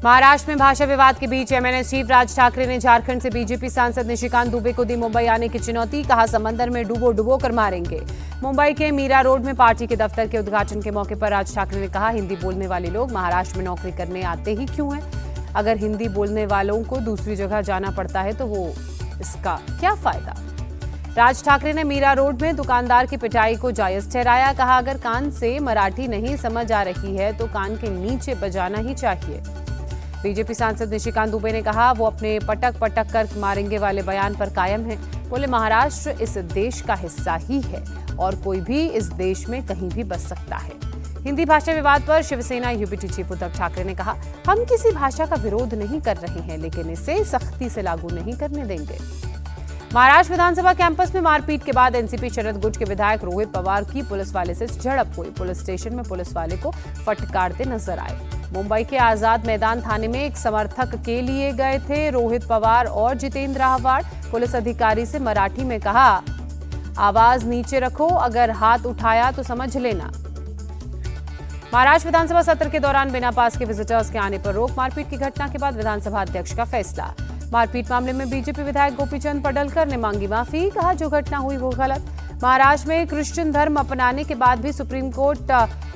महाराष्ट्र में भाषा विवाद के बीच एमएनएस चीफ राज ठाकरे ने झारखंड से बीजेपी सांसद निशिकांत दुबे को दी मुंबई आने की चुनौती। कहा समंदर में डुबो डुबो कर मारेंगे। मुंबई के मीरा रोड में पार्टी के दफ्तर के उद्घाटन के मौके पर राज ठाकरे ने कहा हिंदी बोलने वाले लोग महाराष्ट्र में नौकरी करने आते ही क्यों हैं? अगर हिंदी बोलने वालों को दूसरी जगह जाना पड़ता है तो वो इसका क्या फायदा? राज ठाकरे ने मीरा रोड में दुकानदार की पिटाई को जायज ठहराया। कहा अगर कान से मराठी नहीं समझ आ रही है तो कान के नीचे बजाना ही चाहिए। बीजेपी सांसद निशिकांत दुबे ने कहा वो अपने पटक पटक कर मारेंगे वाले बयान पर कायम है। बोले महाराष्ट्र इस देश का हिस्सा ही है और कोई भी इस देश में कहीं भी बस सकता है। हिंदी भाषा विवाद पर शिवसेना यूपीटी चीफ उद्धव ठाकरे ने कहा हम किसी भाषा का विरोध नहीं कर रहे हैं लेकिन इसे सख्ती से लागू नहीं करने देंगे। महाराष्ट्र विधानसभा कैंपस में मारपीट के बाद एनसीपी शरद गुट के विधायक रोहित पवार की पुलिस वाले से झड़प हुई। पुलिस स्टेशन में पुलिस वाले को फटकारते नजर आए। मुंबई के आजाद मैदान थाने में एक समर्थक के लिए गए थे रोहित पवार और जितेंद्र आहवाड़। पुलिस अधिकारी से मराठी में कहा आवाज नीचे रखो, अगर हाथ उठाया तो समझ लेना। महाराष्ट्र विधानसभा सत्र के दौरान बिना पास के विजिटर्स के आने पर रोक। मारपीट की घटना के बाद विधानसभा अध्यक्ष का फैसला। मारपीट मामले में बीजेपी विधायक गोपीचंद पडलकर ने मांगी माफी। कहा जो घटना हुई वो गलत। महाराष्ट्र में क्रिश्चियन धर्म अपनाने के बाद भी सुप्रीम कोर्ट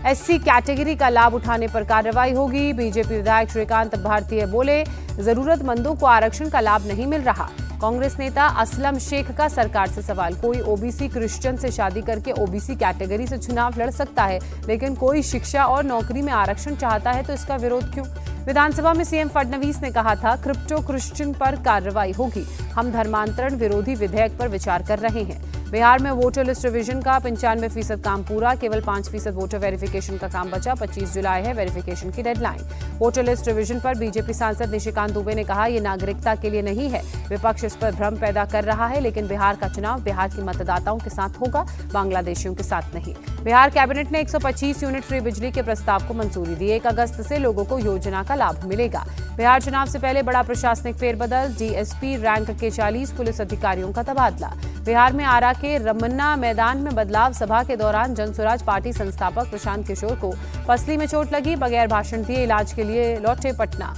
एससी कैटेगरी का लाभ उठाने पर कार्रवाई होगी। बीजेपी विधायक श्रीकांत भारतीय बोले जरूरतमंदों को आरक्षण का लाभ नहीं मिल रहा। कांग्रेस नेता असलम शेख का सरकार से सवाल कोई ओबीसी क्रिश्चियन से शादी करके ओबीसी कैटेगरी से चुनाव लड़ सकता है लेकिन कोई शिक्षा और नौकरी में आरक्षण चाहता है तो इसका विरोध क्यों? विधानसभा में सीएम फडणवीस ने कहा था क्रिप्टो क्रिश्चियन पर कार्रवाई होगी। हम धर्मांतरण विरोधी विधेयक पर विचार कर रहे हैं। बिहार में वोटर लिस्ट रिवीजन का 95% काम पूरा, केवल 5% वोटर वेरिफिकेशन का काम बचा। 25 जुलाई है वेरिफिकेशन की डेडलाइन। वोटर लिस्ट रिवीजन पर बीजेपी सांसद निशिकांत दुबे ने कहा ये नागरिकता के लिए नहीं है। विपक्ष इस पर भ्रम पैदा कर रहा है लेकिन बिहार का चुनाव बिहार के मतदाताओं के साथ होगा, बांग्लादेशियों के साथ नहीं। बिहार कैबिनेट ने 125 यूनिट फ्री बिजली के प्रस्ताव को मंजूरी दी। 1 अगस्त से लोगों को योजना का लाभ मिलेगा। बिहार चुनाव से पहले बड़ा प्रशासनिक फेरबदल। डीएसपी रैंक के 40 पुलिस अधिकारियों का तबादला। बिहार में आरा के रमन्ना मैदान में बदलाव। सभा के दौरान जनसुराज पार्टी संस्थापक प्रशांत किशोर को पसली में चोट लगी। बगैर भाषण दिए इलाज के लिए लौटे पटना।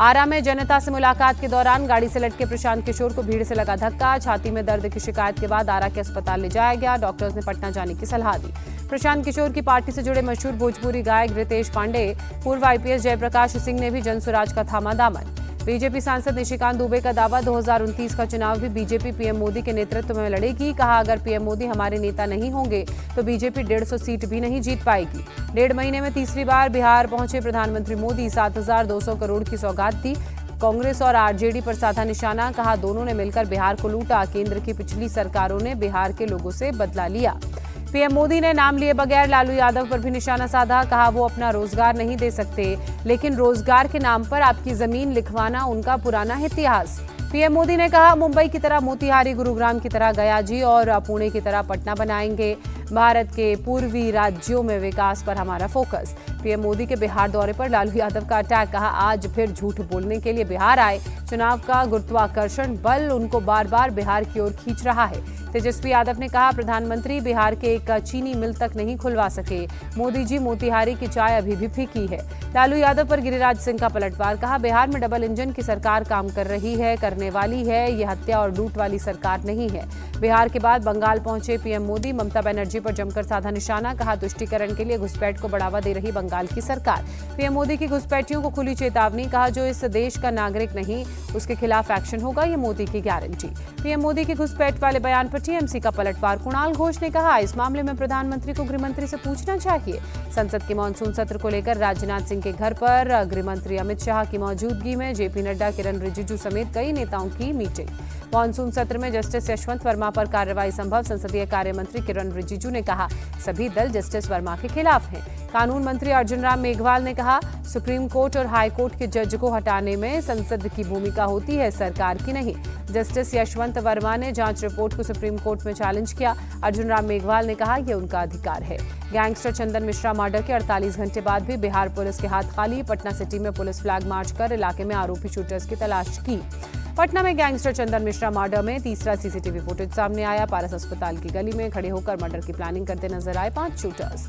आरा में जनता से मुलाकात के दौरान गाड़ी से लटके प्रशांत किशोर को भीड़ से लगा धक्का। छाती में दर्द की शिकायत के बाद आरा के अस्पताल ले जाया गया। डॉक्टर्स ने पटना जाने की सलाह दी। प्रशांत किशोर की पार्टी से जुड़े मशहूर भोजपुरी गायक रितेश पांडे, पूर्व आईपीएस जयप्रकाश सिंह ने भी जनसुराज का थामा दामन। बीजेपी सांसद निशिकांत दुबे का दावा 2029 का चुनाव भी बीजेपी पीएम मोदी के नेतृत्व में लड़ेगी। कहा अगर पीएम मोदी हमारे नेता नहीं होंगे तो बीजेपी 150 सीट भी नहीं जीत पाएगी। 1.5 महीने में तीसरी बार बिहार पहुंचे प्रधानमंत्री मोदी। 7,200 करोड़ की सौगात दी। कांग्रेस और आरजेडी पर साधा निशाना। कहा दोनों ने मिलकर बिहार को लूटा। केंद्र की पिछली सरकारों ने बिहार के लोगों से बदला लिया। पीएम मोदी ने नाम लिए बगैर लालू यादव पर भी निशाना साधा। कहा वो अपना रोजगार नहीं दे सकते लेकिन रोजगार के नाम पर आपकी जमीन लिखवाना उनका पुराना इतिहास। पीएम मोदी ने कहा मुंबई की तरह मोतिहारी, गुरुग्राम की तरह गया जी और पुणे की तरह पटना बनाएंगे। भारत के पूर्वी राज्यों में विकास पर हमारा फोकस। पीएम मोदी के बिहार दौरे पर लालू यादव का अटैक। कहा आज फिर झूठ बोलने के लिए बिहार आए। चुनाव का गुरुत्वाकर्षण बल उनको बार बार बिहार की ओर खींच रहा है। तेजस्वी यादव ने कहा प्रधानमंत्री बिहार के एक चीनी मिल तक नहीं खुलवा सके। मोदी जी मोतिहारी की चाय अभी भी फीकी है। लालू यादव पर गिरिराज सिंह का पलटवार। कहा बिहार में डबल इंजन की सरकार काम कर रही है, करने वाली है। ये हत्या और लूट वाली सरकार नहीं है। बिहार के बाद बंगाल पहुंचे पीएम मोदी। ममता बनर्जी पर जमकर साधा निशाना। कहा तुष्टीकरण के लिए घुसपैठ को बढ़ावा दे रही बंगाल की सरकार। पीएम मोदी की घुसपैठियों को खुली चेतावनी। कहा जो इस देश का नागरिक नहीं उसके खिलाफ एक्शन होगा, ये मोदी की गारंटी। पीएम मोदी की घुसपैठ वाले बयान पर टीएमसी का पलटवार। कुणाल घोष ने कहा इस मामले में प्रधानमंत्री को गृहमंत्री से पूछना चाहिए। संसद के मानसून सत्र को लेकर राजनाथ सिंह के घर पर गृहमंत्री अमित शाह की मौजूदगी में जेपी नड्डा, किरण रिजिजू समेत कई नेताओं की मीटिंग। मानसून सत्र में जस्टिस यशवंत वर्मा पर कार्रवाई संभव। संसदीय कार्य मंत्री किरण रिजिजू ने कहा सभी दल जस्टिस वर्मा के खिलाफ हैं। कानून मंत्री अर्जुन राम मेघवाल ने कहा सुप्रीम कोर्ट और हाई कोर्ट के जज को हटाने में संसद की भूमिका होती है, सरकार की नहीं। जस्टिस यशवंत वर्मा ने जांच रिपोर्ट को सुप्रीम कोर्ट में चैलेंज किया। अर्जुन राम मेघवाल ने कहा यह उनका अधिकार है। गैंगस्टर चंदन मिश्रा मर्डर के 48 घंटे बाद भी बिहार पुलिस के हाथ खाली। पटना सिटी में पुलिस फ्लैग मार्च कर इलाके में आरोपी शूटर्स की तलाश की। पटना में गैंगस्टर चंदन मिश्रा मर्डर में तीसरा सीसीटीवी फुटेज सामने आया। पारस अस्पताल की गली में खड़े होकर मर्डर की प्लानिंग करते नजर आए 5 शूटर्स।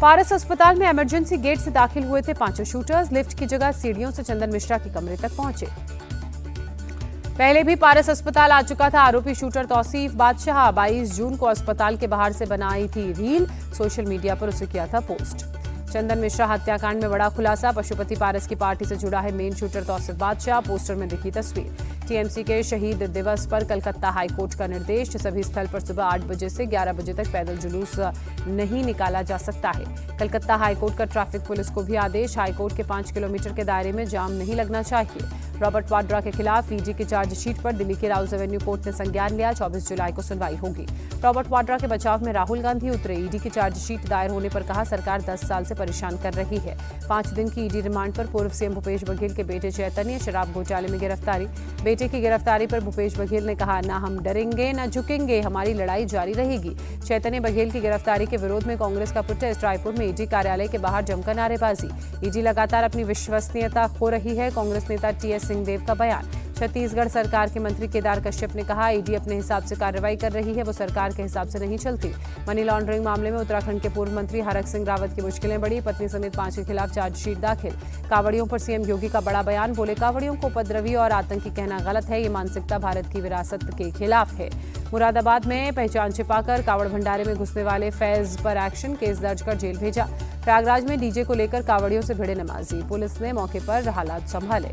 पारस अस्पताल में इमरजेंसी गेट से दाखिल हुए थे 5 शूटर्स। लिफ्ट की जगह सीढ़ियों से चंदन मिश्रा के कमरे तक पहुंचे। पहले भी पारस अस्पताल आ चुका था आरोपी शूटर तौसीफ बादशाह। 22 जून को अस्पताल के बाहर से बनाई थी रील, सोशल मीडिया पर उसे किया था पोस्ट। चंदन मिश्रा हत्याकांड में बड़ा खुलासा। पशुपति पारस की पार्टी से जुड़ा है मेन शूटर तौसीफ बादशाह। पोस्टर में दिखी तस्वीर। टीएमसी के शहीद दिवस पर कलकत्ता हाईकोर्ट का निर्देश, सभी स्थल पर सुबह 8 बजे से 11 बजे तक पैदल जुलूस नहीं निकाला जा सकता है। कलकत्ता हाईकोर्ट का ट्रैफिक पुलिस को भी आदेश, हाईकोर्ट के 5 किलोमीटर के दायरे में जाम नहीं लगना चाहिए। रॉबर्ट वाड्रा के खिलाफ ईडी की चार्जशीट पर दिल्ली के राउज एवेन्यू कोर्ट ने संज्ञान लिया। 24 जुलाई को सुनवाई होगी। रॉबर्ट वाड्रा के बचाव में राहुल गांधी उतरे। ईडी की चार्जशीट दायर होने पर कहा, सरकार 10 साल से परेशान कर रही है। 5 दिन की ईडी रिमांड पर पूर्व सीएम भूपेश बघेल के बेटे चैतन्य, शराब घोटाले में गिरफ्तारी। बेटे की गिरफ्तारी पर भूपेश बघेल ने कहा, ना हम डरेंगे ना झुकेंगे, हमारी लड़ाई जारी रहेगी। चैतन्य बघेल की गिरफ्तारी के विरोध में कांग्रेस का प्रोटेस्ट। रायपुर में ईडी कार्यालय के बाहर जमकर नारेबाजी। ईडी लगातार अपनी विश्वसनीयता खो रही है, कांग्रेस नेता टीएस सिंहदेव का बयान। छत्तीसगढ़ सरकार के मंत्री केदार कश्यप ने कहा, ईडी अपने हिसाब से कार्रवाई कर रही है, वो सरकार के हिसाब से नहीं चलती। मनी लॉन्ड्रिंग मामले में उत्तराखंड के पूर्व मंत्री हरक सिंह रावत की मुश्किलें बढ़ी। पत्नी समेत 5 के खिलाफ चार्जशीट दाखिल। कांवड़ियों पर सीएम योगी का बड़ा बयान, बोले कांवड़ियों को उपद्रवी और आतंकी कहना गलत है, ये मानसिकता भारत की विरासत के खिलाफ है। मुरादाबाद में पहचान छिपाकर कांवड़ भंडारे में घुसने वाले फैज पर एक्शन, केस दर्ज कर जेल भेजा। प्रयागराज में डीजे को लेकर कांवड़ियों से भिड़े नमाजी, पुलिस ने मौके पर हालात संभाले।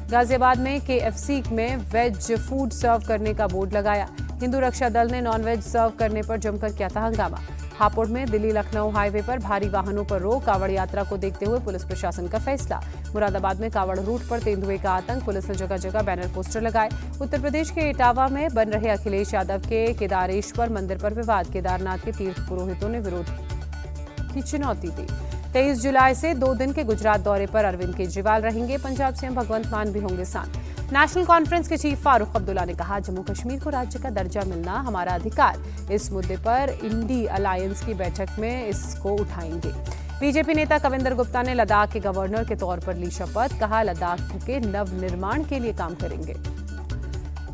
गाजियाबाद में केएफसी में वेज फूड सर्व करने का बोर्ड लगाया। हिंदू रक्षा दल ने नॉनवेज सर्व करने पर जमकर किया था हंगामा। हापुड़ में दिल्ली लखनऊ हाईवे पर भारी वाहनों पर रोक, कांवड़ यात्रा को देखते हुए पुलिस प्रशासन का फैसला। मुरादाबाद में कांवड़ रूट पर तेंदुए का आतंक, पुलिस ने जगह जगह बैनर पोस्टर लगाए। उत्तर प्रदेश के इटावा में बन रहे अखिलेश यादव के केदारेश्वर मंदिर पर विवाद, केदारनाथ के तीर्थ पुरोहितों ने विरोध की चुनौती दी। 23 जुलाई से 2 दिन के गुजरात दौरे पर अरविंद केजरीवाल रहेंगे। पंजाब सीएम भगवंत मान भी होंगे साथ। नेशनल कॉन्फ्रेंस के चीफ फारूक अब्दुल्ला ने कहा, जम्मू कश्मीर को राज्य का दर्जा मिलना हमारा अधिकार। इस मुद्दे पर इंडी अलायंस की बैठक में इसको उठाएंगे। बीजेपी नेता कविंदर गुप्ता ने लद्दाख के गवर्नर के तौर पर ली शपथ, कहा लद्दाख के नवनिर्माण के लिए काम करेंगे।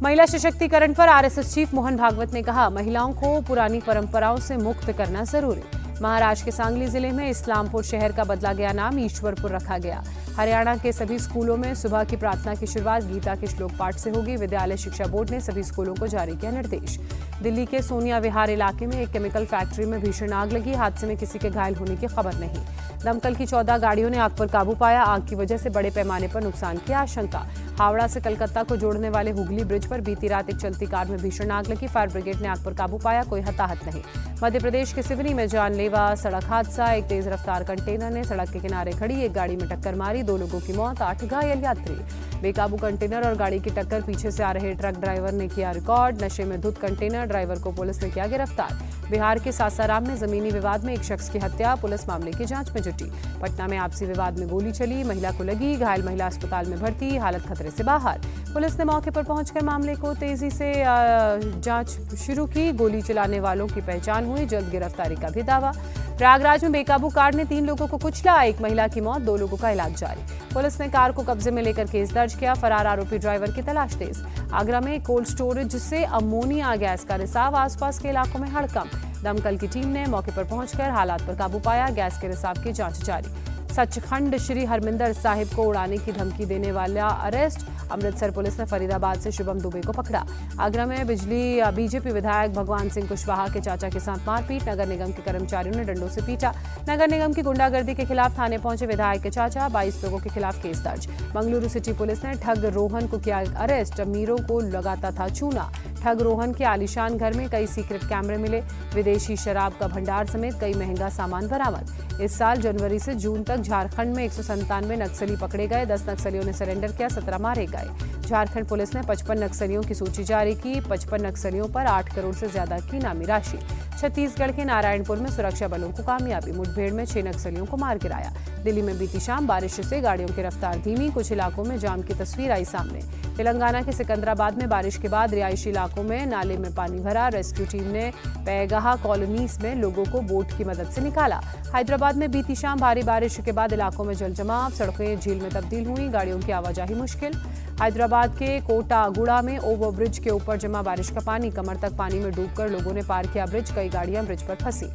महिला सशक्तिकरण पर आरएसएस चीफ मोहन भागवत ने कहा, महिलाओं को पुरानी परंपराओं से मुक्त करना जरूरी। महाराष्ट्र के सांगली जिले में इस्लामपुर शहर का बदला गया नाम ईश्वरपुर रखा गया। हरियाणा के सभी स्कूलों में सुबह की प्रार्थना की शुरुआत गीता के श्लोक पाठ से होगी। विद्यालय शिक्षा बोर्ड ने सभी स्कूलों को जारी किया निर्देश। दिल्ली के सोनिया विहार इलाके में एक केमिकल फैक्ट्री में भीषण आग लगी। हादसे में किसी के घायल होने की खबर नहीं। दमकल की 14 गाड़ियों ने आग पर काबू पाया। आग की वजह से बड़े पैमाने पर नुकसान की आशंका। हावड़ा से कलकत्ता को जोड़ने वाले हुगली ब्रिज पर बीती रात एक चलती कार में भीषण आग लगी। फायर ब्रिगेड ने आग पर काबू पाया, कोई हताहत नहीं। मध्य प्रदेश के सिवनी में जानलेवा सड़क हादसा, एक तेज रफ्तार कंटेनर ने सड़क के किनारे खड़ी एक गाड़ी में टक्कर मारी। 2 लोगों की मौत, 8 घायल यात्री। बेकाबू कंटेनर और गाड़ी की टक्कर, पीछे से आ रहे ट्रक ड्राइवर ने किया रिकॉर्ड। नशे में धुत कंटेनर ड्राइवर को पुलिस ने किया गिरफ्तार। बिहार के सासाराम में जमीनी विवाद में एक शख्स की हत्या, पुलिस मामले की जांच में जुटी। पटना में आपसी विवाद में गोली चली, महिला को लगी, घायल महिला अस्पताल में भर्ती, हालत खतरे से बाहर। पुलिस ने मौके पर पहुंचकर मामले को तेजी से जांच शुरू की। गोली चलाने वालों की पहचान हुई, जल्द गिरफ्तारी का भी दावा। प्रयागराज में बेकाबू कार ने 3 लोगों को कुचला, एक महिला की मौत, 2 लोगों का इलाज जारी। पुलिस ने कार को कब्जे में लेकर केस दर्ज किया। फरार आरोपी ड्राइवर की तलाश तेज। आगरा में कोल्ड स्टोरेज से अमोनिया गैस का रिसाव, आसपास के इलाकों में हड़कंप। दमकल की टीम ने मौके पर पहुंचकर हालात पर काबू पाया। गैस के रिसाव की जांच जारी। सचखंड श्री हरमिंदर साहिब को उड़ाने की धमकी देने वाला अरेस्ट। अमृतसर पुलिस ने फरीदाबाद से शुभम दुबे को पकड़ा। आगरा में बीजेपी विधायक भगवान सिंह कुशवाहा के चाचा के साथ मारपीट, नगर निगम के कर्मचारियों ने डंडों से पीटा। नगर निगम की गुंडागर्दी के खिलाफ थाने पहुंचे विधायक के चाचा, 22 लोगों के खिलाफ केस दर्ज। मंगलुरु सिटी पुलिस ने ठग रोहन को किया अरेस्ट, अमीरों को लगाता था चूना। ठग रोहन के आलीशान घर में कई सीक्रेट कैमरे मिले, विदेशी शराब का भंडार समेत कई महंगा सामान बरामद। इस साल जनवरी से जून तक झारखंड में 197 नक्सली पकड़े गए, 10 नक्सलियों ने सरेंडर किया, 17 मारे गए। झारखंड पुलिस ने 55 नक्सलियों की सूची जारी की। 55 नक्सलियों पर 8 करोड़ से ज्यादा की इनामी राशि। छत्तीसगढ़ के नारायणपुर में सुरक्षा बलों को कामयाबी, मुठभेड़ में 6 नक्सलियों को मार गिराया। दिल्ली में बीती शाम बारिश से गाड़ियों की रफ्तार धीमी, कुछ इलाकों में जाम की तस्वीर आई सामने। तेलंगाना के सिकंदराबाद में बारिश के बाद रिहायशी इलाकों में नाले में पानी भरा। रेस्क्यू टीम ने पैगाहा कॉलोनीज में लोगों को बोट की मदद से निकाला। हैदराबाद में बीती शाम भारी बारिश के बाद इलाकों में जल जमाव, सड़कें झील में तब्दील हुई, गाड़ियों की आवाजाही मुश्किल। हैदराबाद के कोटागुड़ा में ओवरब्रिज के ऊपर जमा बारिश का पानी, कमर तक पानी में डूबकर लोगों ने पार किया ब्रिज, कई गाड़ियां ब्रिज पर फंसी।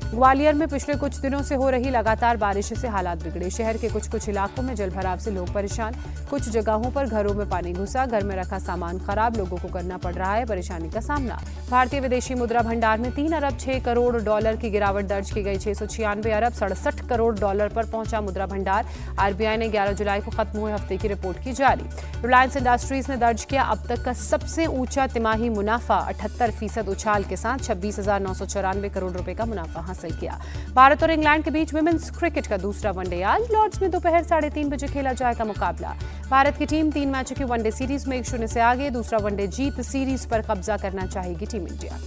ग्वालियर में पिछले कुछ दिनों से हो रही लगातार बारिश से हालात बिगड़े। शहर के कुछ इलाकों में जलभराव से लोग परेशान। कुछ जगहों पर घरों में पानी घुसा, घर में रखा सामान खराब, लोगों को करना पड़ रहा है परेशानी का सामना। भारतीय विदेशी मुद्रा भंडार में 3 अरब 6 करोड़ डॉलर की गिरावट दर्ज की गई। 696 अरब 67 करोड़ डॉलर पर पहुंचा मुद्रा भंडार। आरबीआई ने 11 जुलाई को खत्म हुए हफ्ते की रिपोर्ट की जारी। रिलायंस इंडस्ट्रीज ने दर्ज किया अब तक का सबसे ऊंचा तिमाही मुनाफा। 78% उछाल के साथ 26,994 करोड़ रुपए का मुनाफा हासिल किया। भारत और इंग्लैंड के बीच वुमेन्स क्रिकेट का दूसरा वनडे आज लॉर्ड्स में दोपहर 3:30 बजे खेला जाएगा मुकाबला। भारत की टीम 3 मैचों की वनडे सीरीज में 1-0 से आगे। दूसरा वनडे जीत सीरीज पर कब्जा करना चाहेगी टीम इंडिया।